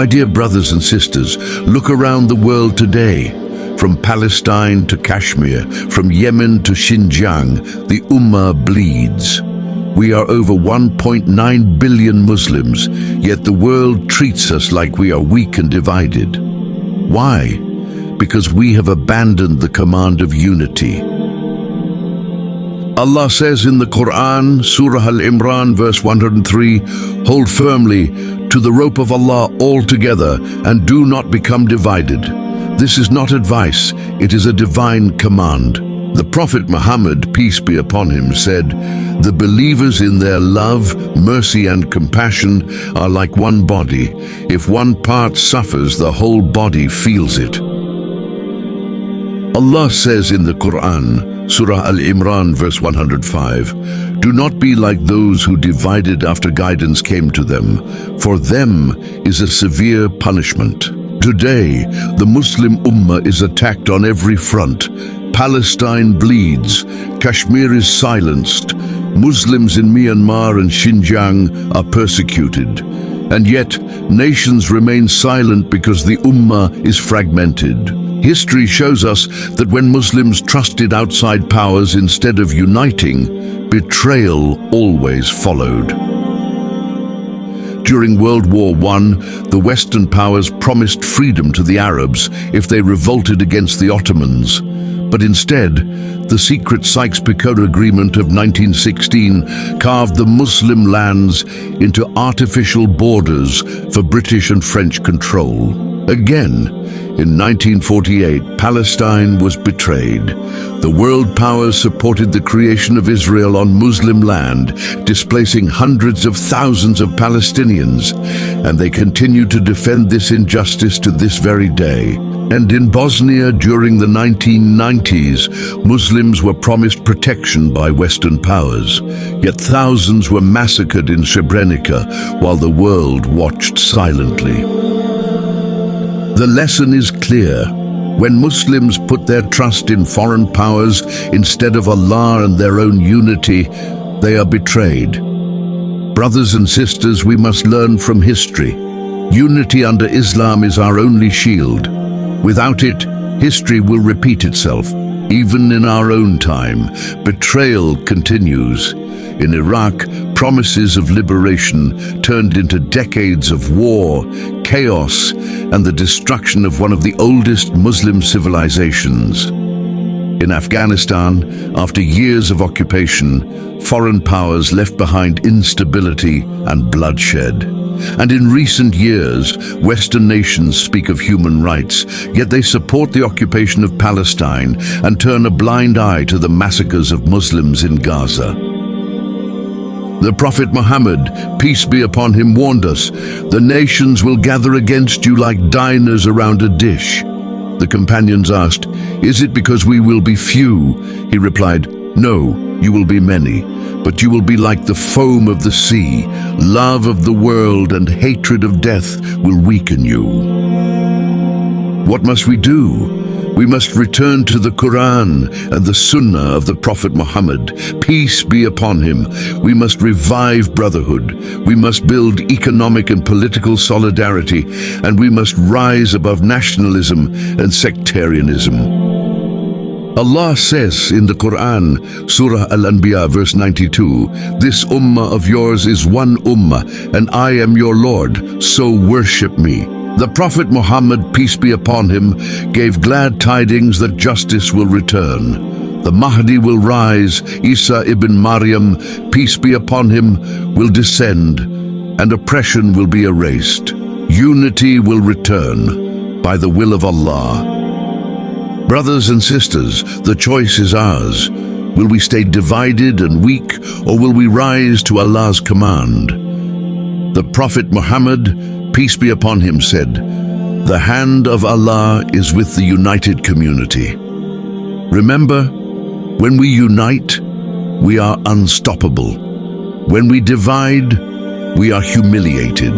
My dear brothers and sisters, look around the world today. From Palestine to Kashmir, from Yemen to Xinjiang, the Ummah bleeds. We are over 1.9 billion Muslims, yet the world treats us like we are weak and divided. Why? Because we have abandoned the command of unity. Allah says in the Qur'an, Surah Āl Imrān, verse 103, "Hold firmly to the rope of Allah altogether and do not become divided." This is not advice, it is a divine command. The Prophet Muhammad, peace be upon him, said, "The believers in their love, mercy and compassion are like one body. If one part suffers, the whole body feels it." Allah says in the Qur'an, Surah Āl Imrān, verse 105, "Do not be like those who divided after guidance came to them. For them is a severe punishment." Today, the Muslim Ummah is attacked on every front. Palestine bleeds, Kashmir is silenced, Muslims in Myanmar and Xinjiang are persecuted. And yet, nations remain silent because the Ummah is fragmented. History shows us that when Muslims trusted outside powers instead of uniting, betrayal always followed. During World War I, the Western powers promised freedom to the Arabs if they revolted against the Ottomans. But instead, the secret Sykes-Picot Agreement of 1916 carved the Muslim lands into artificial borders for British and French control. Again, in 1948, Palestine was betrayed. The world powers supported the creation of Israel on Muslim land, displacing hundreds of thousands of Palestinians, and they continue to defend this injustice to this very day. And in Bosnia during the 1990s, Muslims were promised protection by Western powers, yet thousands were massacred in Srebrenica while the world watched silently. The lesson is clear. When Muslims put their trust in foreign powers instead of Allah and their own unity, they are betrayed. Brothers and sisters, we must learn from history. Unity under Islam is our only shield. Without it, history will repeat itself. Even in our own time, betrayal continues. In Iraq, promises of liberation turned into decades of war, chaos, and the destruction of one of the oldest Muslim civilizations. In Afghanistan, after years of occupation, foreign powers left behind instability and bloodshed. And in recent years, Western nations speak of human rights, yet they support the occupation of Palestine and turn a blind eye to the massacres of Muslims in Gaza. The Prophet Muhammad, peace be upon him, warned us, "The nations will gather against you like diners around a dish." The companions asked, "Is it because we will be few?" He replied, "No, you will be many, but you will be like the foam of the sea. Love of the world and hatred of death will weaken you." What must we do? We must return to the Qur'an and the Sunnah of the Prophet Muhammad, peace be upon him. We must revive brotherhood. We must build economic and political solidarity, and we must rise above nationalism and sectarianism. Allah says in the Qur'an, Surah Al Anbiya, verse 92, "This ummah of yours is one ummah, and I am your Lord, so worship me." The Prophet Muhammad, peace be upon him, gave glad tidings that justice will return. The Mahdi will rise, Isa ibn Maryam, peace be upon him, will descend, and oppression will be erased. Unity will return by the will of Allah. Brothers and sisters, the choice is ours. Will we stay divided and weak, or will we rise to Allah's command? The Prophet Muhammad, peace be upon him, said, "The hand of Allah is with the united community." Remember, when we unite, we are unstoppable. When we divide, we are humiliated.